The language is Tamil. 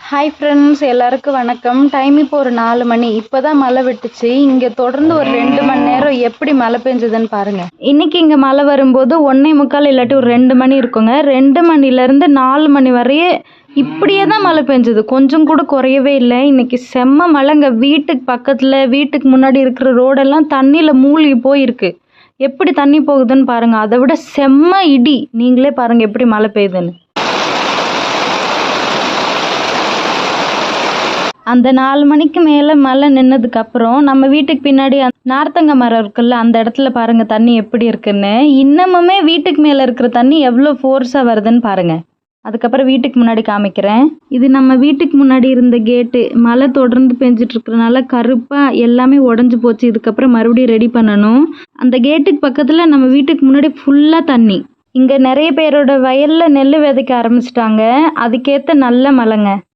ஹாய் ஃப்ரெண்ட்ஸ், எல்லாருக்கும் வணக்கம். டைம் இப்போ ஒரு 4 மணி. இப்போ தான் மழை விட்டுச்சு. இங்கே தொடர்ந்து ஒரு 2 மணி நேரம் எப்படி மழை பெஞ்சதுன்னு பாருங்கள். இன்றைக்கி இங்கே மழை வரும்போது 1:45 இல்லாட்டி ஒரு 2 மணி இருக்குங்க. 2 மணிலேருந்து 4 மணி வரையே இப்படியே தான் மழை பெஞ்சது. கொஞ்சம் கூட குறையவே இல்லை. இன்றைக்கி செம்ம மழைங்க. வீட்டுக்கு பக்கத்தில் வீட்டுக்கு முன்னாடி இருக்கிற ரோடெல்லாம் தண்ணியில் மூழ்கி போயிருக்கு. எப்படி தண்ணி போகுதுன்னு பாருங்கள். அதை விட செம்ம இடி. நீங்களே பாருங்கள் எப்படி மழை பெய்யுதுன்னு. அந்த 4 மணிக்கு மேலே மழை நின்னதுக்கப்புறம் நம்ம வீட்டுக்கு பின்னாடி நார்த்தங்க மரம் இருக்குல்ல, அந்த இடத்துல பாருங்கள் தண்ணி எப்படி இருக்குன்னு. இன்னமுமே வீட்டுக்கு மேலே இருக்கிற தண்ணி எவ்வளோ ஃபோர்ஸாக வருதுன்னு பாருங்கள். அதுக்கப்புறம் வீட்டுக்கு முன்னாடி காமிக்கிறேன். இது நம்ம வீட்டுக்கு முன்னாடி இருந்த கேட்டு. மழை தொடர்ந்து பெஞ்சிட்டு இருக்கிறனால கருப்பாக எல்லாமே உடஞ்சி போச்சு. இதுக்கப்புறம் மறுபடியும் ரெடி பண்ணணும். அந்த கேட்டுக்கு பக்கத்தில் நம்ம வீட்டுக்கு முன்னாடி ஃபுல்லாக தண்ணி. இங்கே நிறைய பேரோட வயலில் நெல் விதைக்க ஆரம்பிச்சிட்டாங்க. அதுக்கேற்ற நல்ல மழைங்க.